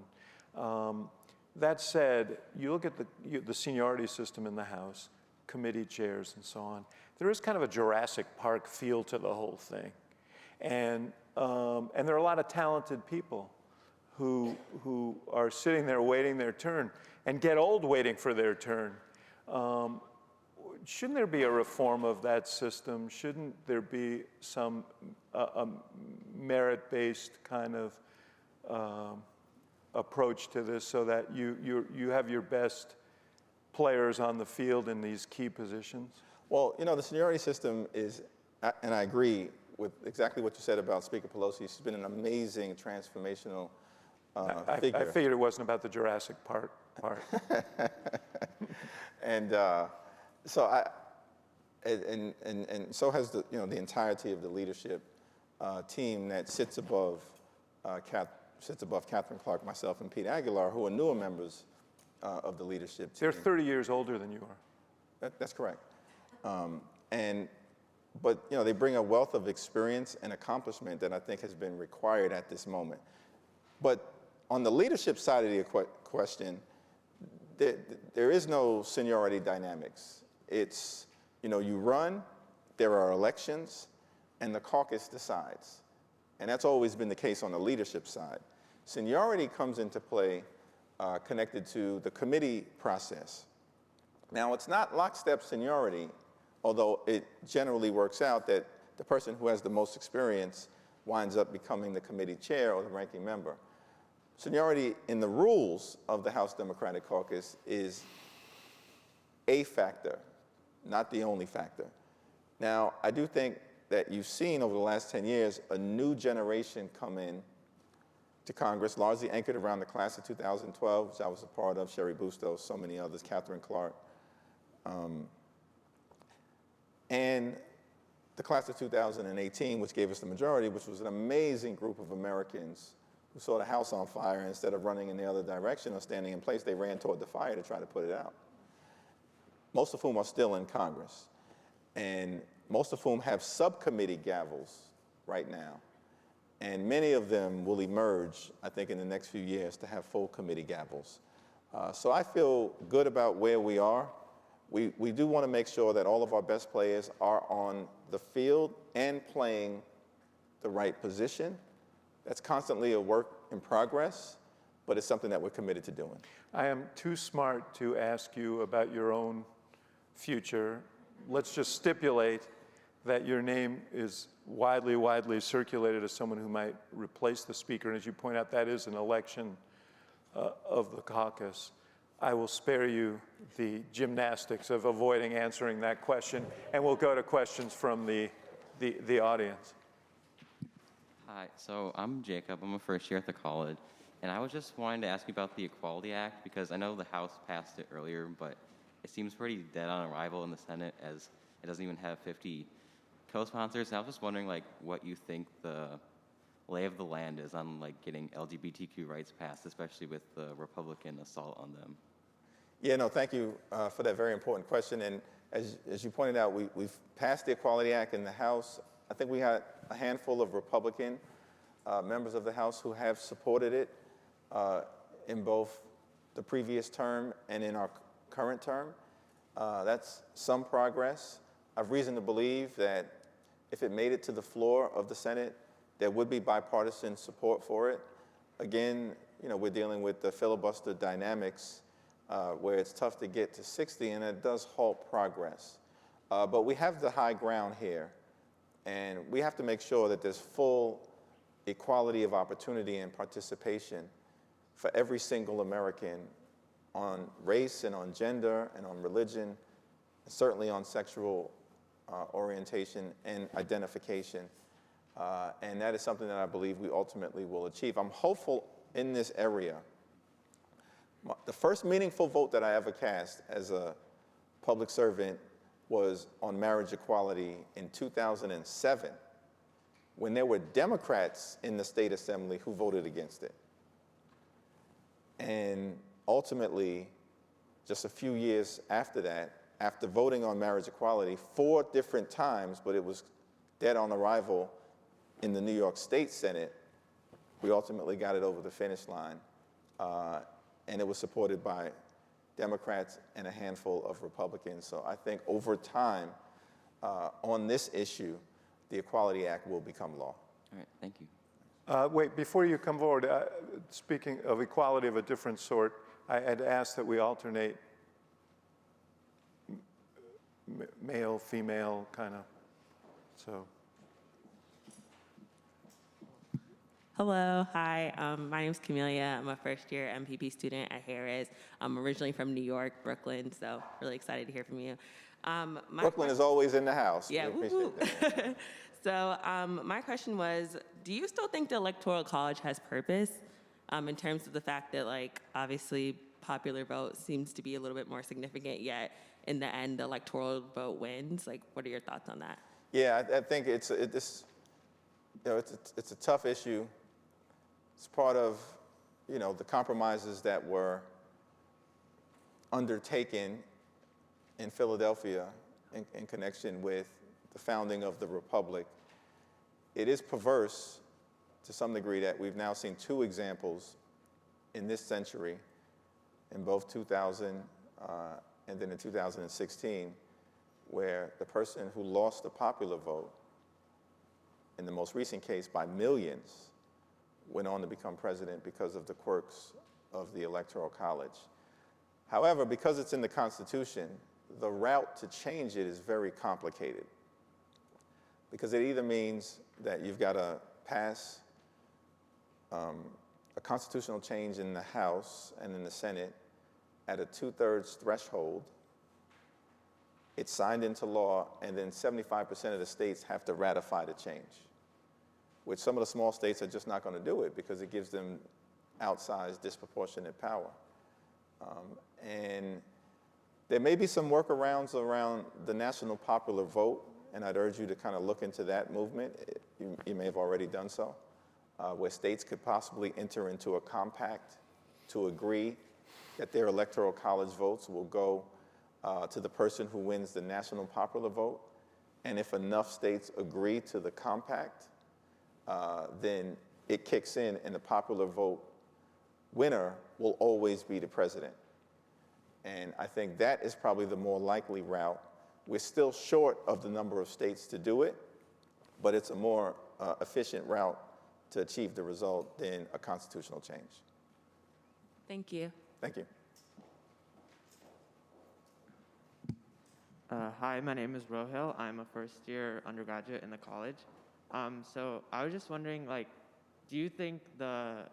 That said, you look at the seniority system in the House, committee chairs and so on. There is kind of a Jurassic Park feel to the whole thing. And there are a lot of talented people who are sitting there waiting their turn and get old waiting for their turn. Shouldn't there be a reform of that system? Shouldn't there be some merit-based kind of approach to this so that you have your best players on the field in these key positions? Well, the seniority system is, and I agree with exactly what you said about Speaker Pelosi. She's been an amazing transformational figure. I figured it wasn't about the Jurassic Park part. And so and so has the entirety of the leadership team that sits above Catherine Clark, myself, and Pete Aguilar, who are newer members of the leadership team. They're 30 years older than you are. That's correct. But they bring a wealth of experience and accomplishment that I think has been required at this moment. But on the leadership side of the question, there is no seniority dynamics. It's, you run, there are elections, and the caucus decides. And that's always been the case on the leadership side. Seniority comes into play connected to the committee process. Now, it's not lockstep seniority, although it generally works out that the person who has the most experience winds up becoming the committee chair or the ranking member. Seniority in the rules of the House Democratic Caucus is a factor, not the only factor. Now, I do think that you've seen over the last 10 years a new generation come in to Congress, largely anchored around the class of 2012, which I was a part of, Sherry Bustos, so many others, Catherine Clark. And the class of 2018, which gave us the majority, which was an amazing group of Americans who saw the house on fire, and instead of running in the other direction or standing in place, they ran toward the fire to try to put it out. Most of whom are still in Congress, and most of whom have subcommittee gavels right now. And many of them will emerge, I think, in the next few years to have full committee gavels. So I feel good about where we are. We do want to make sure that all of our best players are on the field and playing the right position. That's constantly a work in progress, but it's something that we're committed to doing. I am too smart to ask you about your own future. Let's just stipulate that your name is widely circulated as someone who might replace the speaker. And as you point out, that is an election of the caucus. I will spare you the gymnastics of avoiding answering that question, and we'll go to questions from the audience. Hi, so I'm Jacob. I'm a first year at the college, and I was just wanting to ask you about the Equality Act, because I know the House passed it earlier, but it seems pretty dead on arrival in the Senate, as it doesn't even have 50 co-sponsors. And I was just wondering, like, what you think the lay of the land is on, like, getting LGBTQ rights passed, especially with the Republican assault on them. Yeah, no, thank you for that very important question. And as you pointed out, we've passed the Equality Act in the House. I think we had a handful of Republican members of the House who have supported it in both the previous term and in our current term. That's some progress. I've reason to believe that if it made it to the floor of the Senate, there would be bipartisan support for it. Again, we're dealing with the filibuster dynamics where it's tough to get to 60, and it does halt progress. But we have the high ground here, and we have to make sure that there's full equality of opportunity and participation for every single American on race and on gender and on religion, and certainly on sexual orientation and identification. And that is something that I believe we ultimately will achieve. I'm hopeful in this area. The first meaningful vote that I ever cast as a public servant was on marriage equality in 2007, when there were Democrats in the state assembly who voted against it. And ultimately, just a few years after that, after voting on marriage equality 4 different times, but it was dead on arrival in the New York State Senate, we ultimately got it over the finish line. And it was supported by Democrats and a handful of Republicans. So I think over time, on this issue, the Equality Act will become law. All right, thank you. Wait, before you come forward, speaking of equality of a different sort, I had asked that we alternate male, female, kind of, so. Hello, hi, my name is Camelia. I'm a first-year MPP student at Harris. I'm originally from New York, Brooklyn, so really excited to hear from you. Brooklyn is always in the house. Yeah, we appreciate that. So my question was, do you still think the Electoral College has purpose in terms of the fact that, like, obviously popular vote seems to be a little bit more significant, yet in the end, the electoral vote wins? Like, what are your thoughts on that? Yeah, I think it's a tough issue. It's part of, the compromises that were undertaken in Philadelphia in connection with the founding of the Republic. It is perverse to some degree that we've now seen 2 examples in this century, in both 2000 and then in 2016, where the person who lost the popular vote, in the most recent case by millions, went on to become president because of the quirks of the Electoral College. However, because it's in the Constitution, the route to change it is very complicated, because it either means that you've got to pass a constitutional change in the House and in the Senate at a 2/3 threshold. It's signed into law, and then 75% of the states have to ratify the change, which some of the small states are just not going to do it because it gives them outsized, disproportionate power. And there may be some workarounds around the national popular vote, and I'd urge you to kind of look into that movement. You may have already done so, where states could possibly enter into a compact to agree that their electoral college votes will go to the person who wins the national popular vote. And if enough states agree to the compact, then it kicks in, and the popular vote winner will always be the president. And I think that is probably the more likely route. We're still short of the number of states to do it, but it's a more efficient route to achieve the result than a constitutional change. Thank you. Thank you. Hi, my name is Rohil. I'm a first-year undergraduate in the college. So I was just wondering, do you think the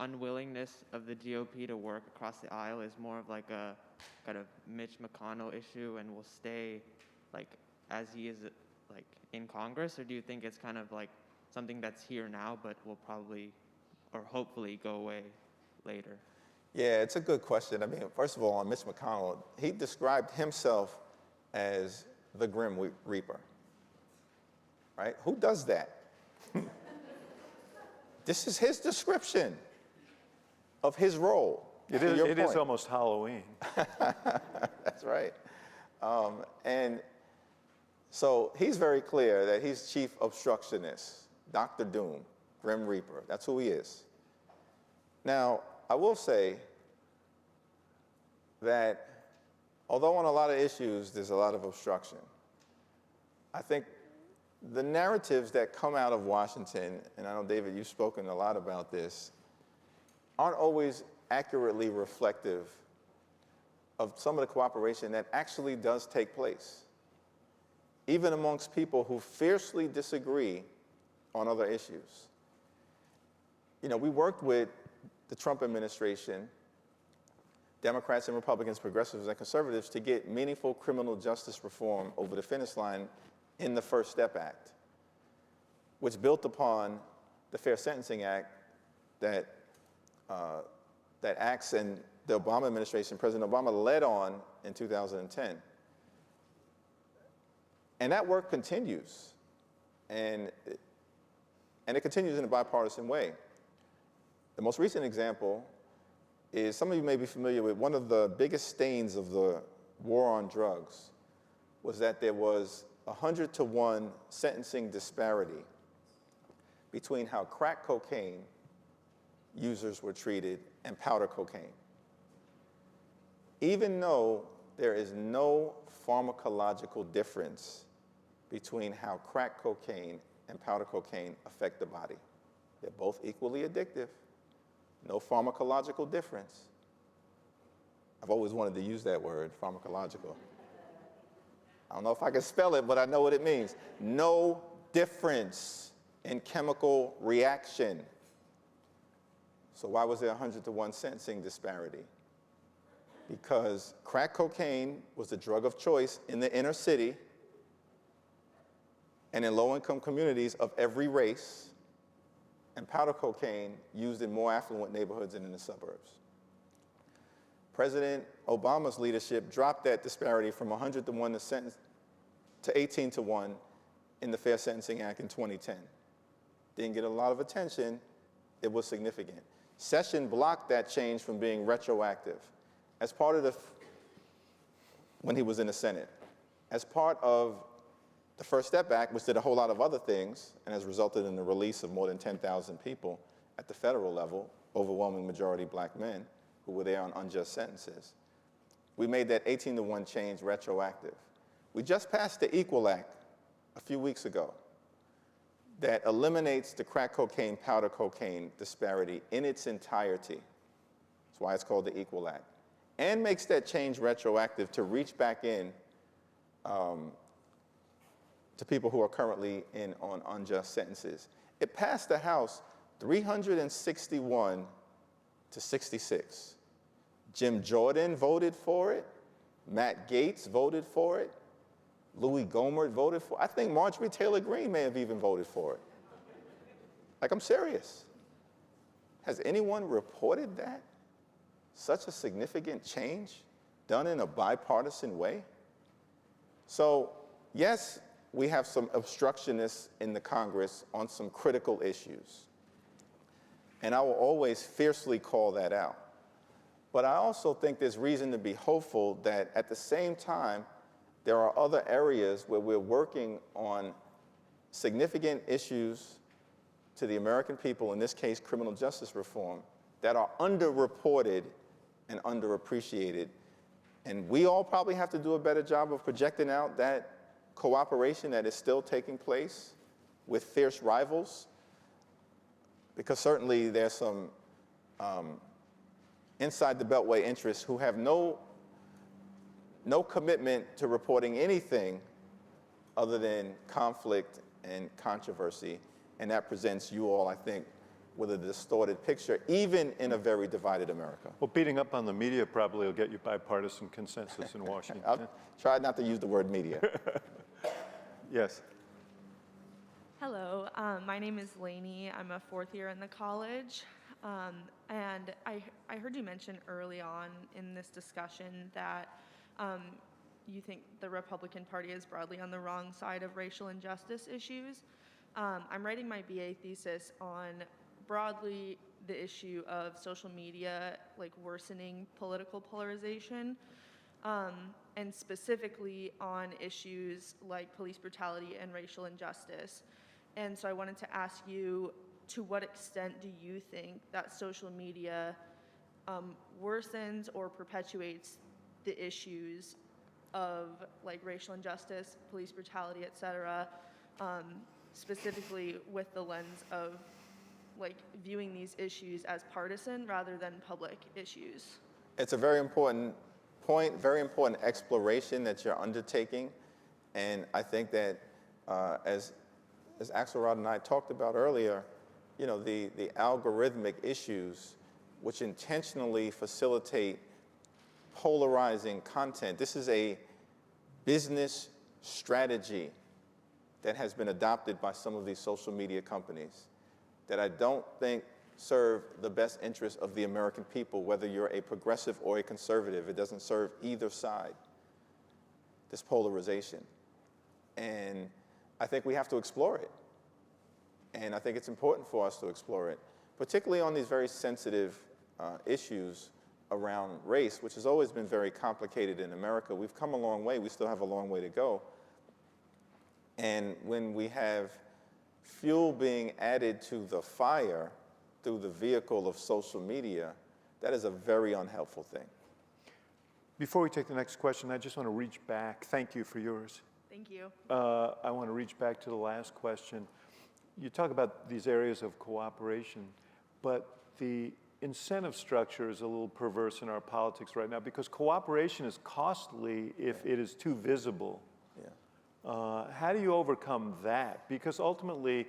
unwillingness of the GOP to work across the aisle is more of a kind of Mitch McConnell issue and will stay as he is in Congress, or do you think it's kind of something that's here now but will probably or hopefully go away later? Yeah, it's a good question. I mean, first of all, on Mitch McConnell, he described himself as the Grim Reaper, right? Who does that? This is his description of his role. It is almost Halloween. That's right. And so he's very clear that he's chief obstructionist, Dr. Doom, Grim Reaper. That's who he is. Now, I will say that although on a lot of issues there's a lot of obstruction, I think the narratives that come out of Washington, and I know, David, you've spoken a lot about this, aren't always accurately reflective of some of the cooperation that actually does take place, even amongst people who fiercely disagree on other issues. You know, we worked with the Trump administration, Democrats and Republicans, progressives and conservatives, to get meaningful criminal justice reform over the finish line in the First Step Act, which built upon the Fair Sentencing Act that acts and the Obama administration, President Obama, led on in 2010. And that work continues, and it continues in a bipartisan way. The most recent example is, some of you may be familiar with, one of the biggest stains of the war on drugs was that there was 100-to-1 sentencing disparity between how crack cocaine users were treated and powder cocaine. Even though there is no pharmacological difference between how crack cocaine and powder cocaine affect the body. They're both equally addictive. No pharmacological difference. I've always wanted to use that word, pharmacological. I don't know if I can spell it, but I know what it means. No difference in chemical reaction. So why was there 100-to-1 sentencing disparity? Because crack cocaine was the drug of choice in the inner city and in low-income communities of every race, and powder cocaine used in more affluent neighborhoods and in the suburbs. President Obama's leadership dropped that disparity from 100-to-1 to 18-to-1 in the Fair Sentencing Act in 2010. Didn't get a lot of attention. It was significant. Sessions blocked that change from being retroactive as part of when he was in the Senate. As part of the First Step Act, which did a whole lot of other things and has resulted in the release of more than 10,000 people at the federal level, overwhelming majority black men who were there on unjust sentences. We made that 18-to-1 change retroactive. We just passed the Equal Act a few weeks ago that eliminates the crack cocaine, powder cocaine disparity in its entirety. That's why it's called the Equal Act. And makes that change retroactive to reach back in to people who are currently in on unjust sentences. It passed the House 361 to 66. Jim Jordan voted for it. Matt Gaetz voted for it. Louis Gohmert voted for it. I think Marjorie Taylor Greene may have even voted for it. Like, I'm serious. Has anyone reported that? Such a significant change done in a bipartisan way? So, yes, we have some obstructionists in the Congress on some critical issues. And I will always fiercely call that out. But I also think there's reason to be hopeful that at the same time, there are other areas where we're working on significant issues to the American people, in this case, criminal justice reform, that are underreported and underappreciated. And we all probably have to do a better job of projecting out that cooperation that is still taking place with fierce rivals, because certainly there's some inside the Beltway interests who have no commitment to reporting anything other than conflict and controversy, and that presents you all, I think, with a distorted picture, even in a very divided America. Well, beating up on the media probably will get you bipartisan consensus in Washington. I'll try not to use the word media. Yes. Hello, my name is Lainey. I'm a fourth year in the college. And I heard you mention early on in this discussion that you think the Republican Party is broadly on the wrong side of racial injustice issues. I'm writing my BA thesis on broadly the issue of social media, like worsening political polarization, and specifically on issues like police brutality and racial injustice. And so I wanted to ask you, to what extent do you think that social media worsens or perpetuates the issues of like racial injustice, police brutality, et cetera, specifically with the lens of like viewing these issues as partisan rather than public issues? It's a very important point, very important exploration that you're undertaking. And I think that as Axelrod and I talked about earlier, you know, the algorithmic issues which intentionally facilitate polarizing content. This is a business strategy that has been adopted by some of these social media companies that I don't think serve the best interests of the American people, whether you're a progressive or a conservative. It doesn't serve either side, this polarization. And I think we have to explore it. And I think it's important for us to explore it, particularly on these very sensitive issues around race, which has always been very complicated in America. We've come a long way. We still have a long way to go. And when we have fuel being added to the fire through the vehicle of social media, that is a very unhelpful thing. Before we take the next question, I just want to reach back. Thank you for yours. Thank you. I want to reach back to the last question. You talk about these areas of cooperation, but the incentive structure is a little perverse in our politics right now because cooperation is costly if it is too visible. Yeah. How do you overcome that? Because ultimately,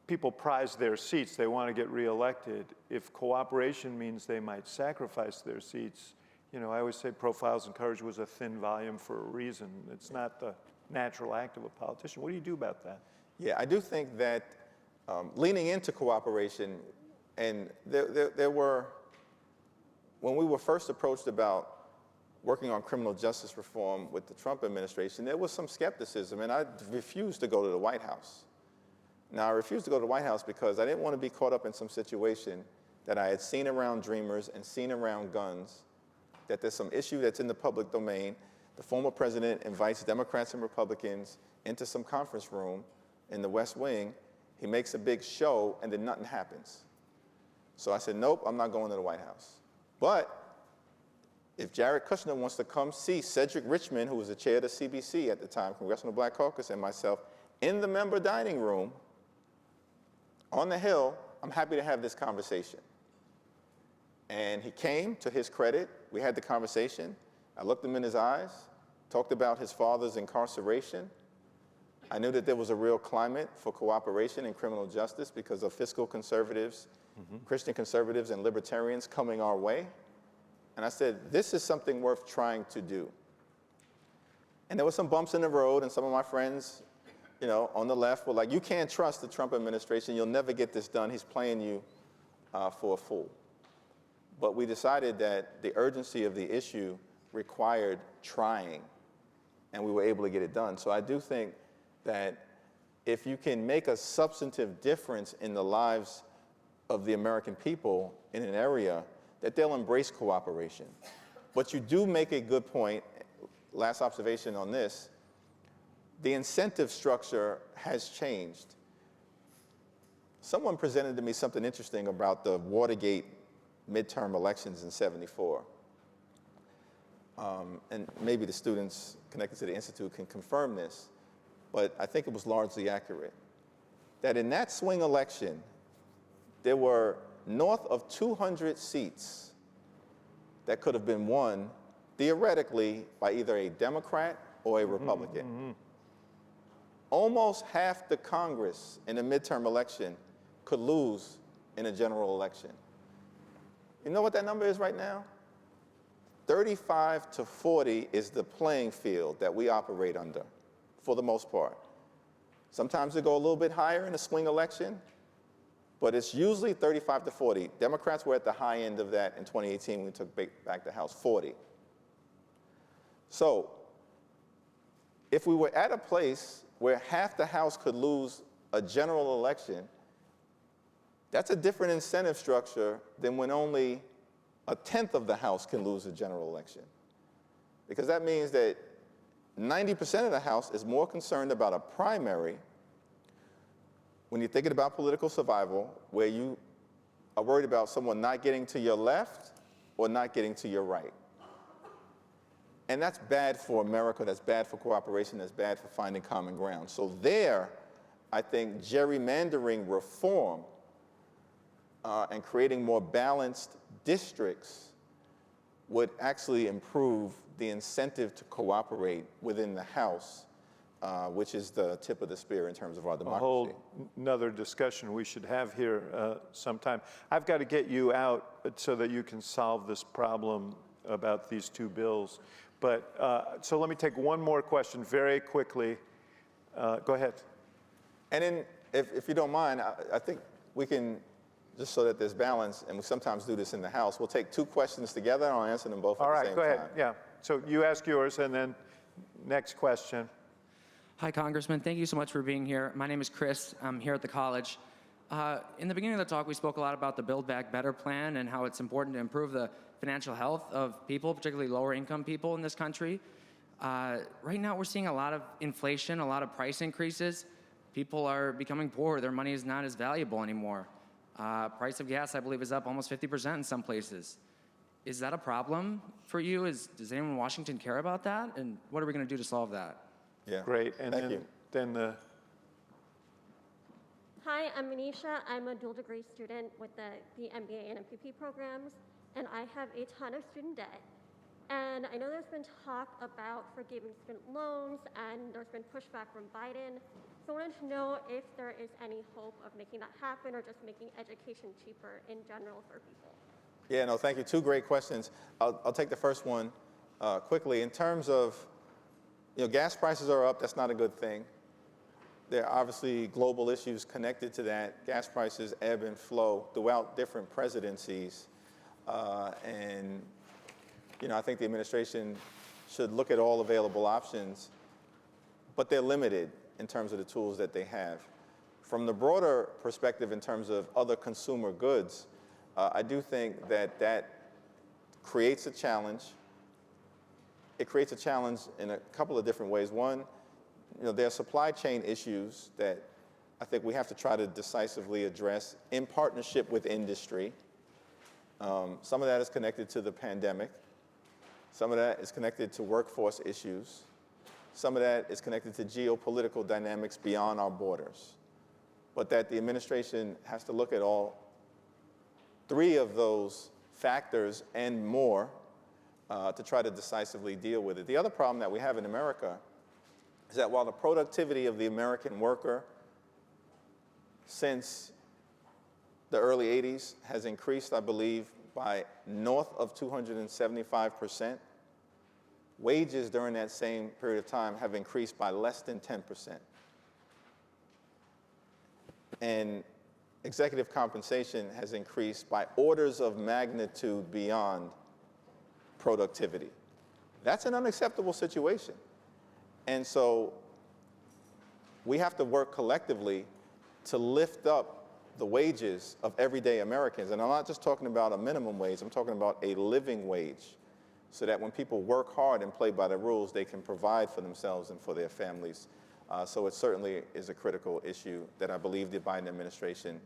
people prize their seats. They want to get reelected. If cooperation means they might sacrifice their seats, you know, I always say Profiles in Courage was a thin volume for a reason. It's not the natural act of a politician. What do you do about that? Yeah, I do think that leaning into cooperation, and there were, when we were first approached about working on criminal justice reform with the Trump administration, there was some skepticism, and I refused to go to the White House. Now, I refused to go to the White House because I didn't want to be caught up in some situation that I had seen around Dreamers and seen around guns, that there's some issue that's in the public domain. The former president invites Democrats and Republicans into some conference room in the West Wing. He makes a big show, and then nothing happens. So I said, nope, I'm not going to the White House. But if Jared Kushner wants to come see Cedric Richmond, who was the chair of the CBC at the time, Congressional Black Caucus, and myself, in the member dining room on the Hill, I'm happy to have this conversation. And he came, to his credit. We had the conversation. I looked him in his eyes, talked about his father's incarceration. I knew that there was a real climate for cooperation in criminal justice because of fiscal conservatives, Christian conservatives, and libertarians coming our way. And I said, this is something worth trying to do. And there were some bumps in the road, and some of my friends, you know, on the left were like, you can't trust the Trump administration. You'll never get this done. He's playing you for a fool. But we decided that the urgency of the issue required trying, and we were able to get it done. So I do think that if you can make a substantive difference in the lives of the American people in an area, that they'll embrace cooperation. But you do make a good point, last observation on this, the incentive structure has changed. Someone presented to me something interesting about the Watergate midterm elections in '74. And maybe the students connected to the Institute can confirm this, but I think it was largely accurate. That in that swing election, there were north of 200 seats that could have been won theoretically by either a Democrat or a Republican. Almost half the Congress in a midterm election could lose in a general election. You know what that number is right now? 35 to 40 is the playing field that we operate under, for the most part. Sometimes we go a little bit higher in a swing election, but it's usually 35 to 40. Democrats were at the high end of that in 2018 when we took back the House, 40. So if we were at a place where half the House could lose a general election, that's a different incentive structure than when only a tenth of the House can lose a general election. Because that means that 90% of the House is more concerned about a primary when you're thinking about political survival, where you are worried about someone not getting to your left or not getting to your right. And that's bad for America, that's bad for cooperation, that's bad for finding common ground. So there, I think gerrymandering reform and creating more balanced districts would actually improve the incentive to cooperate within the House, which is the tip of the spear in terms of our democracy. A whole another discussion we should have here sometime. I've got to get you out so that you can solve this problem about these two bills. But so let me take one more question very quickly. Go ahead. And then, if you don't mind, I think we can, just so that there's balance, and we sometimes do this in the House, we'll take two questions together and I'll answer them both at the same time. All right, go ahead. Yeah. So you ask yours and then next question. Hi, Congressman. Thank you so much for being here. My name is Chris. I'm here at the college. In the beginning of the talk, we spoke a lot about the Build Back Better plan and how it's important to improve the financial health of people, particularly lower income people in this country. Right now, we're seeing a lot of inflation, a lot of price increases. People are becoming poor. Their money is not as valuable anymore. Price of gas, I believe, is up almost 50% in some places. Is that a problem for you? Does anyone in Washington care about that? And what are we going to do to solve that? Yeah. Great. And Thank you. then the Hi, I'm Manisha. I'm a dual degree student with the MBA and MPP programs, and I have a ton of student debt. And I know there's been talk about forgiving student loans, and there's been pushback from Biden. So I wanted to know if there is any hope of making that happen or just making education cheaper in general for people. Yeah, no, thank you. Two great questions. I'll take the first one quickly. In terms of, gas prices are up. That's not a good thing. There are obviously global issues connected to that. Gas prices ebb and flow throughout different presidencies. And I think the administration should look at all available options, but they're limited in terms of the tools that they have. From the broader perspective in terms of other consumer goods, I do think that creates a challenge. It creates a challenge in a couple of different ways. One, there are supply chain issues that I think we have to try to decisively address in partnership with industry. Some of that is connected to the pandemic. Some of that is connected to workforce issues. Some of that is connected to geopolitical dynamics beyond our borders. But that the administration has to look at all three of those factors and more to try to decisively deal with it. The other problem that we have in America is that while the productivity of the American worker since the early 80s has increased, I believe, by north of 275%, wages during that same period of time have increased by less than 10%. And executive compensation has increased by orders of magnitude beyond productivity. That's an unacceptable situation. And so we have to work collectively to lift up the wages of everyday Americans. And I'm not just talking about a minimum wage, I'm talking about a living wage, so that when people work hard and play by the rules, they can provide for themselves and for their families. So it certainly is a critical issue that I believe the Biden administration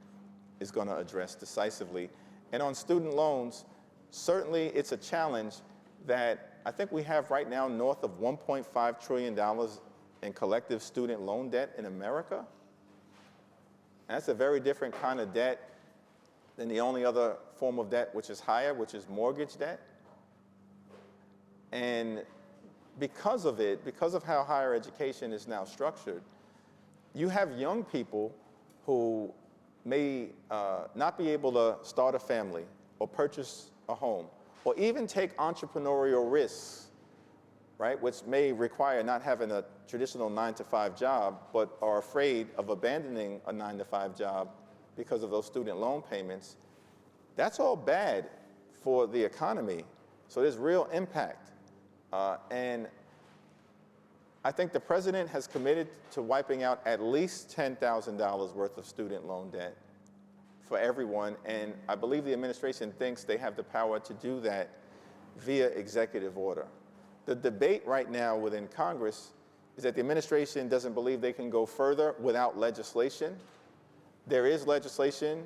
is going to address decisively. And on student loans, certainly it's a challenge that I think we have right now north of $1.5 trillion in collective student loan debt in America. And that's a very different kind of debt than the only other form of debt which is higher, which is mortgage debt. And because of it, because of how higher education is now structured, you have young people who may not be able to start a family or purchase a home or even take entrepreneurial risks, right, which may require not having a traditional 9-to-5 job, but are afraid of abandoning a 9-to-5 job because of those student loan payments. That's all bad for the economy. So there's real impact And I think the president has committed to wiping out at least $10,000 worth of student loan debt for everyone. And I believe the administration thinks they have the power to do that via executive order. The debate right now within Congress is that the administration doesn't believe they can go further without legislation. There is legislation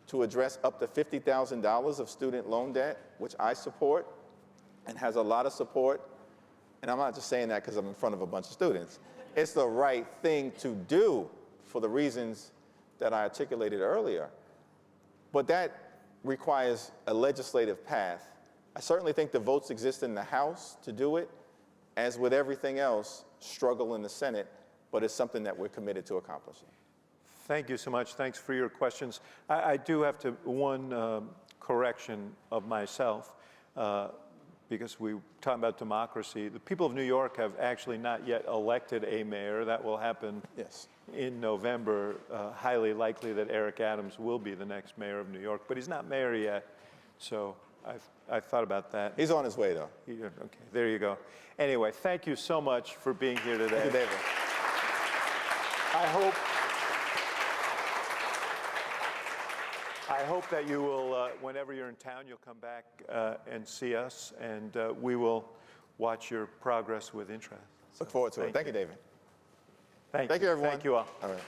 to address up to $50,000 of student loan debt, which I support and has a lot of support. And I'm not just saying that because I'm in front of a bunch of students. It's the right thing to do for the reasons that I articulated earlier. But that requires a legislative path. I certainly think the votes exist in the House to do it. As with everything else, struggle in the Senate, but it's something that we're committed to accomplishing. Thank you so much. Thanks for your questions. I do have to, one correction of myself, because we talk about democracy. The people of New York have actually not yet elected a mayor. That will happen in November. Highly likely that Eric Adams will be the next mayor of New York, but he's not mayor yet. So I've thought about that. He's on his way, though. Okay, there you go. Anyway, thank you so much for being here today. Thank you, David. I hope that you will, whenever you're in town, you'll come back and see us, and we will watch your progress with interest. Look forward to it. Thank you, David. Thank you, everyone. Thank you all. All right.